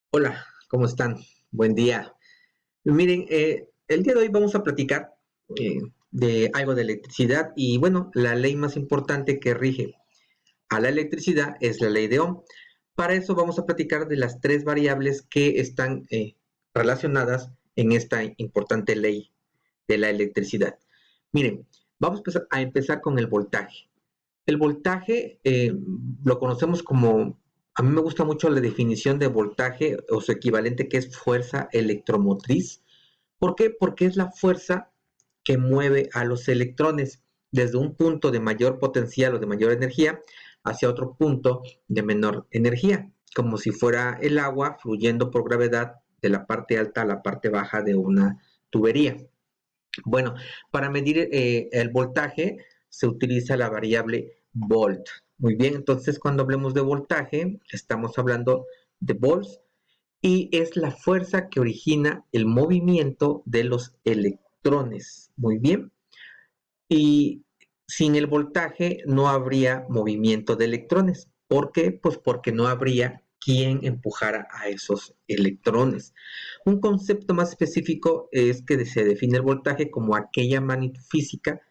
Hola, ¿cómo están? Buen día. Miren, el día de hoy vamos a platicar eh, de algo de electricidad y bueno, la ley más importante que rige a la electricidad es la ley de Ohm. Para eso vamos a platicar de las tres variables que están relacionadas en esta importante ley de la electricidad. Miren, vamos a empezar con el voltaje. El voltaje lo conocemos como, a mí me gusta mucho la definición de voltaje o su equivalente que es fuerza electromotriz. ¿Por qué? Porque es la fuerza que mueve a los electrones desde un punto de mayor potencial o de mayor energía hacia otro punto de menor energía, como si fuera el agua fluyendo por gravedad de la parte alta a la parte baja de una tubería. Bueno, para medir el voltaje se utiliza la variable volt. Muy bien, entonces cuando hablemos de voltaje, estamos hablando de volts y es la fuerza que origina el movimiento de los electrones. Muy bien, y sin el voltaje no habría movimiento de electrones. ¿Por qué? Pues porque no habría quien empujara a esos electrones. Un concepto más específico es que se define el voltaje como aquella magnitud física,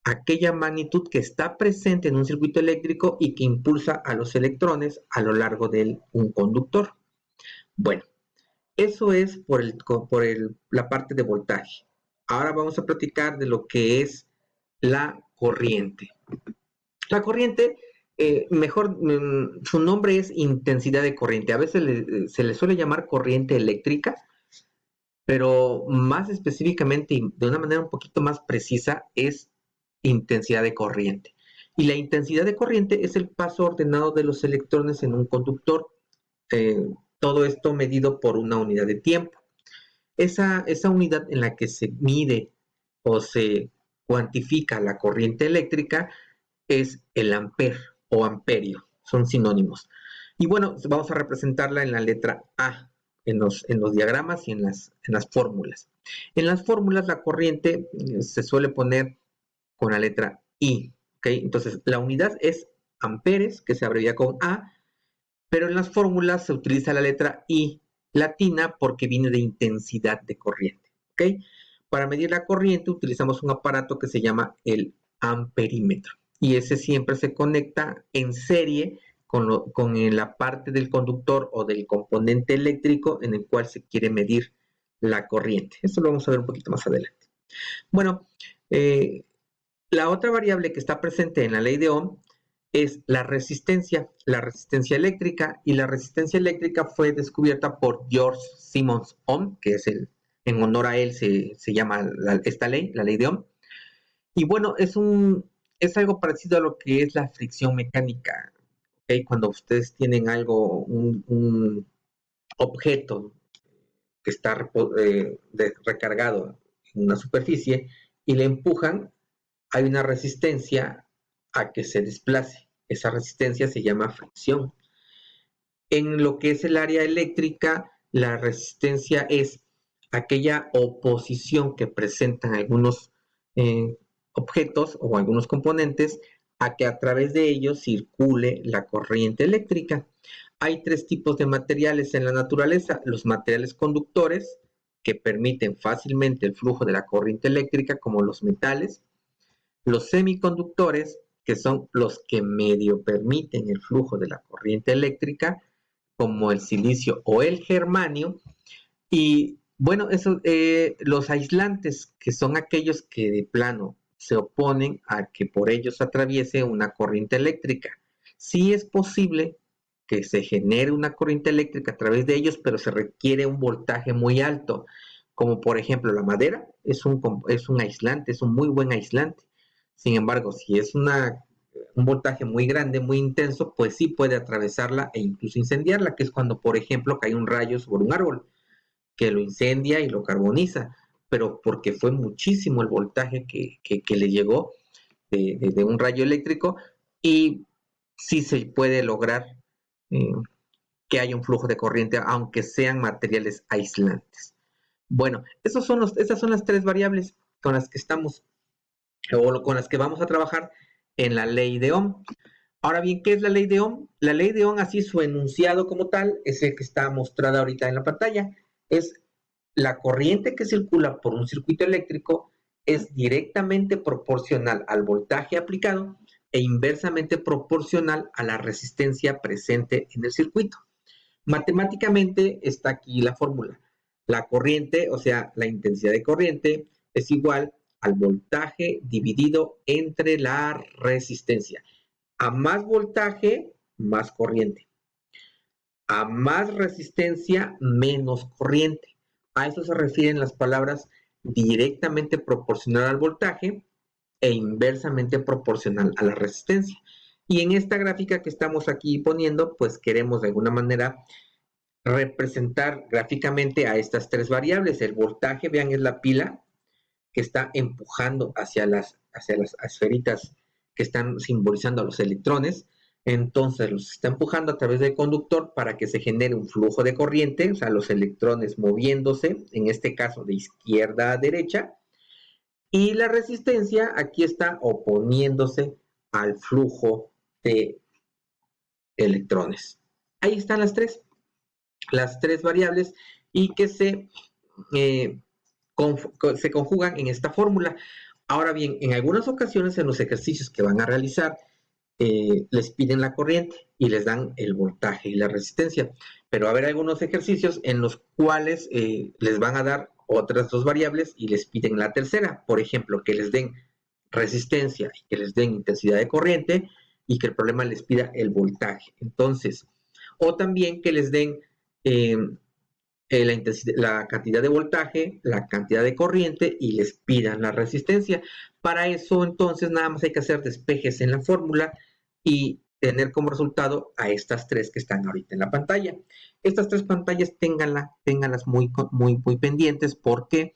aquella magnitud que está presente en un circuito eléctrico y que impulsa a los electrones a lo largo de un conductor. Bueno, eso es la parte de voltaje. Ahora vamos a platicar de lo que es la corriente. La corriente, su nombre es intensidad de corriente. A veces se le suele llamar corriente eléctrica, pero más específicamente y de una manera un poquito más precisa es intensidad de corriente. Y la intensidad de corriente es el paso ordenado de los electrones en un conductor. eh, Todo esto medido por una unidad de tiempo. Esa unidad en la que se mide o se cuantifica la corriente eléctrica es el amper o amperio, son sinónimos. Y bueno, vamos a representarla en la letra A, en los diagramas y en las fórmulas. En las fórmulas la corriente se suele poner con la letra I, ¿ok? Entonces la unidad es amperes, que se abrevia con A, pero en las fórmulas se utiliza la letra I latina porque viene de intensidad de corriente, ¿ok? Para medir la corriente utilizamos un aparato que se llama el amperímetro y ese siempre se conecta en serie con la parte del conductor o del componente eléctrico en el cual se quiere medir la corriente. Esto lo vamos a ver un poquito más adelante. Bueno, eh, la otra variable que está presente en la ley de Ohm es la resistencia eléctrica, y la resistencia eléctrica fue descubierta por George Simmons Ohm, que es en honor a él se llama esta ley, la ley de Ohm. Y bueno, es algo parecido a lo que es la fricción mecánica, ¿okay? Cuando ustedes tienen algo, un objeto que está recargado en una superficie y le empujan, hay una resistencia a que se desplace. Esa resistencia se llama fricción. En lo que es el área eléctrica, la resistencia es aquella oposición que presentan algunos eh, objetos o algunos componentes a que a través de ellos circule la corriente eléctrica. Hay tres tipos de materiales en la naturaleza: los materiales conductores, que permiten fácilmente el flujo de la corriente eléctrica, como los metales; los semiconductores, que son los que medio permiten el flujo de la corriente eléctrica, como el silicio o el germanio; y bueno, los aislantes, que son aquellos que de plano se oponen a que por ellos atraviese una corriente eléctrica. Sí es posible que se genere una corriente eléctrica a través de ellos, pero se requiere un voltaje muy alto, como por ejemplo la madera es un aislante, es un muy buen aislante. Sin embargo, si es un voltaje muy grande, muy intenso, pues sí puede atravesarla e incluso incendiarla, que es cuando, por ejemplo, cae un rayo sobre un árbol que lo incendia y lo carboniza, pero porque fue muchísimo el voltaje que le llegó de un rayo eléctrico, y sí se puede lograr eh, que haya un flujo de corriente, aunque sean materiales aislantes. Bueno, esas son las tres variables con las que estamos o con las que vamos a trabajar en la ley de Ohm. Ahora bien, ¿qué es la ley de Ohm? La ley de Ohm, así su enunciado como tal, es el que está mostrado ahorita en la pantalla. Es la corriente que circula por un circuito eléctrico es directamente proporcional al voltaje aplicado e inversamente proporcional a la resistencia presente en el circuito. Matemáticamente está aquí la fórmula. La corriente, o sea, la intensidad de corriente, es igual al voltaje dividido entre la resistencia. A más voltaje, más corriente. A más resistencia, menos corriente. A eso se refieren las palabras directamente proporcional al voltaje e inversamente proporcional a la resistencia. Y en esta gráfica que estamos aquí poniendo, pues queremos de alguna manera representar gráficamente a estas tres variables. El voltaje, vean, es la pila que está empujando hacia las esferitas que están simbolizando a los electrones. Entonces los está empujando a través del conductor para que se genere un flujo de corriente, o sea, los electrones moviéndose, en este caso de izquierda a derecha, y la resistencia aquí está oponiéndose al flujo de electrones. Ahí están las tres variables y que eh, se conjugan en esta fórmula. Ahora bien, en algunas ocasiones en los ejercicios que van a realizar, les piden la corriente y les dan el voltaje y la resistencia. Pero va a haber algunos ejercicios en los cuales les van a dar otras dos variables y les piden la tercera. Por ejemplo, que les den resistencia y que les den intensidad de corriente y que el problema les pida el voltaje. Entonces, o también que les den eh, la cantidad de voltaje, la cantidad de corriente y les pidan la resistencia. Para eso entonces nada más hay que hacer despejes en la fórmula y tener como resultado a estas tres que están ahorita en la pantalla. Estas tres pantallas ténganlas muy pendientes. ¿Por qué?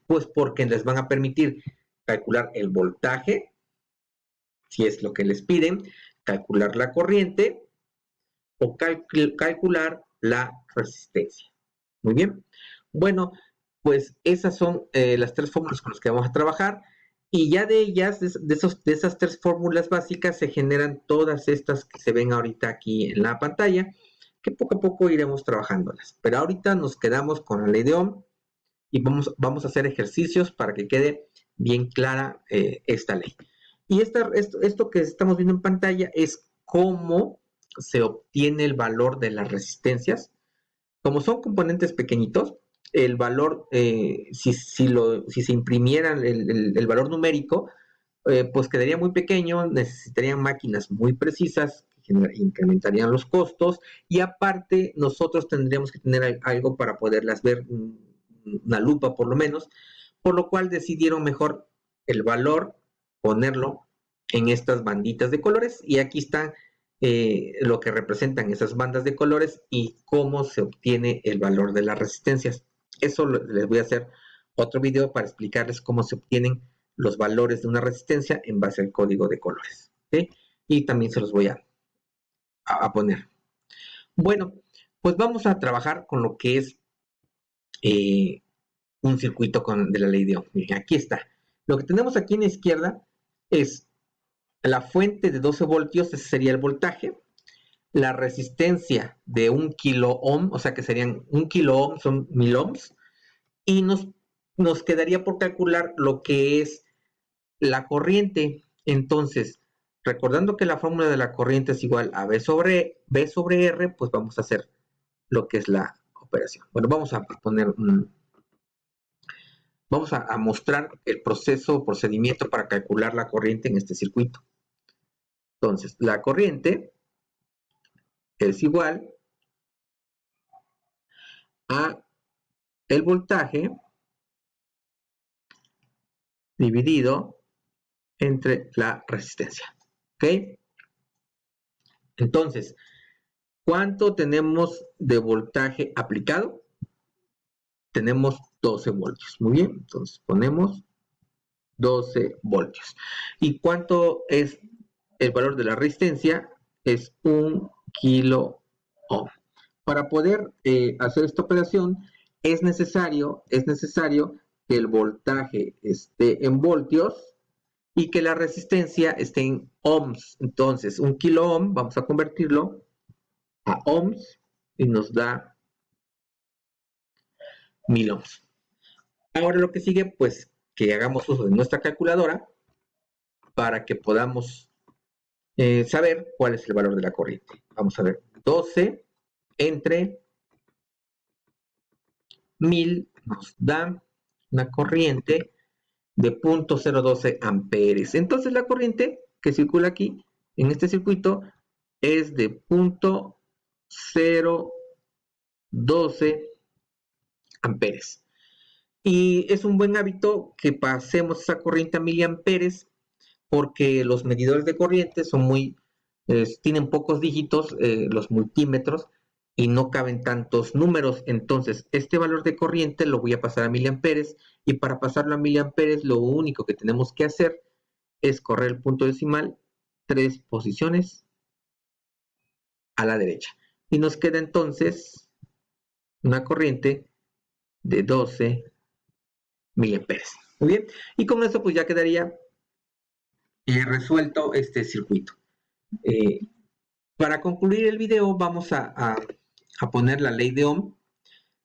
Pues porque les van a permitir calcular el voltaje, si es lo que les piden, calcular la corriente o calcular la resistencia. Muy bien. Bueno, pues esas son las tres fórmulas con las que vamos a trabajar. Y ya de ellas, de esas tres fórmulas básicas, se generan todas estas que se ven ahorita aquí en la pantalla, que poco a poco iremos trabajándolas. Pero ahorita nos quedamos con la ley de Ohm y vamos a hacer ejercicios para que quede bien clara esta ley. Y esto que estamos viendo en pantalla es cómo se obtiene el valor de las resistencias. Como son componentes pequeñitos, el valor, si se imprimiera el valor numérico, pues quedaría muy pequeño, necesitarían máquinas muy precisas, que incrementarían los costos, y aparte nosotros tendríamos que tener algo para poderlas ver, una lupa por lo menos, por lo cual decidieron mejor el valor ponerlo en estas banditas de colores, y aquí está lo que representan esas bandas de colores y cómo se obtiene el valor de las resistencias. Eso les voy a hacer otro video para explicarles cómo se obtienen los valores de una resistencia en base al código de colores. ¿Okay? Y también se los voy a poner. Bueno, pues vamos a trabajar con lo que es un circuito de la ley de Ohm. Miren, aquí está. Lo que tenemos aquí en la izquierda es la fuente de 12 voltios, ese sería el voltaje. La resistencia de 1 kilo ohm, o sea que serían 1 kilo ohm, son 1000 ohms, y nos quedaría por calcular lo que es la corriente. Entonces, recordando que la fórmula de la corriente es igual a B sobre R, pues vamos a hacer lo que es la operación. Bueno, vamos a mostrar el procedimiento para calcular la corriente en este circuito. Entonces, la corriente es igual a el voltaje dividido entre la resistencia. ¿Ok? Entonces, ¿cuánto tenemos de voltaje aplicado? Tenemos 12 voltios. Muy bien, entonces ponemos 12 voltios. ¿Y cuánto es el valor de la resistencia? Es 1 kilo ohm. Para poder hacer esta operación es necesario que el voltaje esté en voltios y que la resistencia esté en ohms. Entonces, 1 kilo ohm, vamos a convertirlo a ohms y nos da 1000 ohms. Ahora lo que sigue, pues que hagamos uso de nuestra calculadora para que podamos saber cuál es el valor de la corriente. Vamos a ver, 12 entre 1000 nos da una corriente de 0.012 amperes. Entonces la corriente que circula aquí, en este circuito, es de 0.012 amperes. Y es un buen hábito que pasemos esa corriente a miliamperes porque los medidores de corriente son tienen pocos dígitos, los multímetros, y no caben tantos números. Entonces, este valor de corriente lo voy a pasar a miliamperes, y para pasarlo a miliamperes, lo único que tenemos que hacer es correr el punto decimal 3 posiciones a la derecha. Y nos queda entonces una corriente de 12 miliamperes. Muy bien. Y con esto pues ya quedaría resuelto este circuito. Para concluir el video vamos a poner la ley de Ohm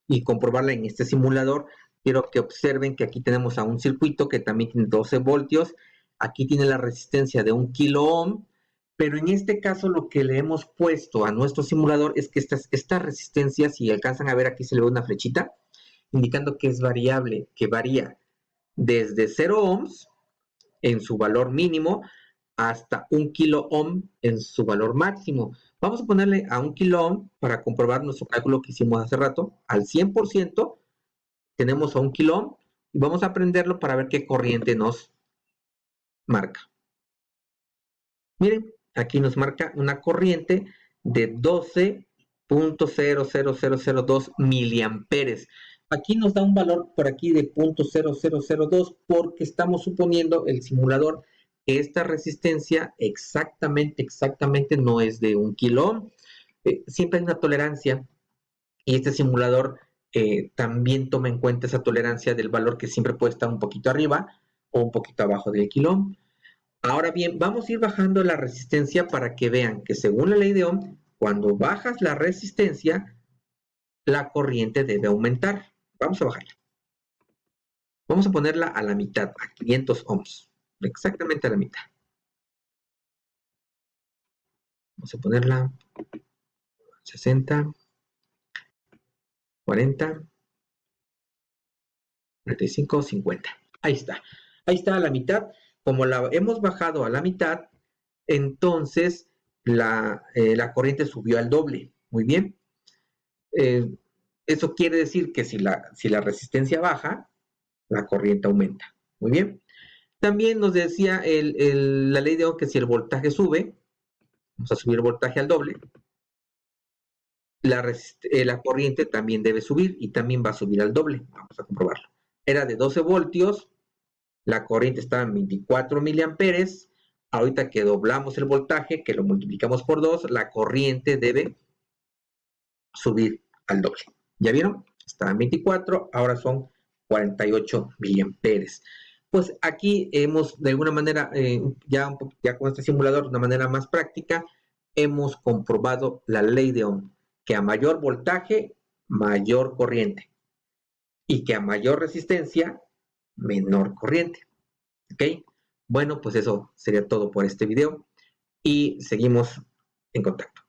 y comprobarla en este simulador. Quiero que observen que aquí tenemos a un circuito que también tiene 12 voltios. Aquí tiene la resistencia de 1 kilo ohm, pero en este caso lo que le hemos puesto a nuestro simulador es que esta resistencia, si alcanzan a ver aquí se le ve una flechita, indicando que es variable, que varía desde 0 ohms en su valor mínimo hasta 1 kilo ohm en su valor máximo. Vamos a ponerle a 1 kilo ohm para comprobar nuestro cálculo que hicimos hace rato. Al 100% tenemos a 1 kilo ohm y vamos a prenderlo para ver qué corriente nos marca. Miren, aquí nos marca una corriente de 12.00002 miliamperes. Aquí nos da un valor por aquí de 0.0002 porque estamos suponiendo el simulador que esta resistencia exactamente no es de 1 kilo ohm. Siempre hay una tolerancia y este simulador también toma en cuenta esa tolerancia del valor que siempre puede estar un poquito arriba o un poquito abajo del kilo ohm. Ahora bien, vamos a ir bajando la resistencia para que vean que según la ley de Ohm, cuando bajas la resistencia, la corriente debe aumentar. Vamos a bajarla. Vamos a ponerla a la mitad, a 500 ohms. Exactamente a la mitad. Vamos a ponerla 60, 40, 45, 50. Ahí está. Ahí está a la mitad. Como la hemos bajado a la mitad, entonces la corriente subió al doble. Muy bien. Eso quiere decir que si la resistencia baja, la corriente aumenta. Muy bien. También nos decía la ley de Ohm que si el voltaje sube, vamos a subir el voltaje al doble, la corriente también debe subir y también va a subir al doble. Vamos a comprobarlo. Era de 12 voltios, la corriente estaba en 24 miliamperes. Ahorita que doblamos el voltaje, que lo multiplicamos por 2, la corriente debe subir al doble. ¿Ya vieron? Estaba en 24, ahora son 48 miliamperes. Pues aquí hemos, de alguna manera, ya con este simulador, de una manera más práctica, hemos comprobado la ley de Ohm, que a mayor voltaje, mayor corriente, y que a mayor resistencia, menor corriente. ¿Ok? Bueno, pues eso sería todo por este video, y seguimos en contacto.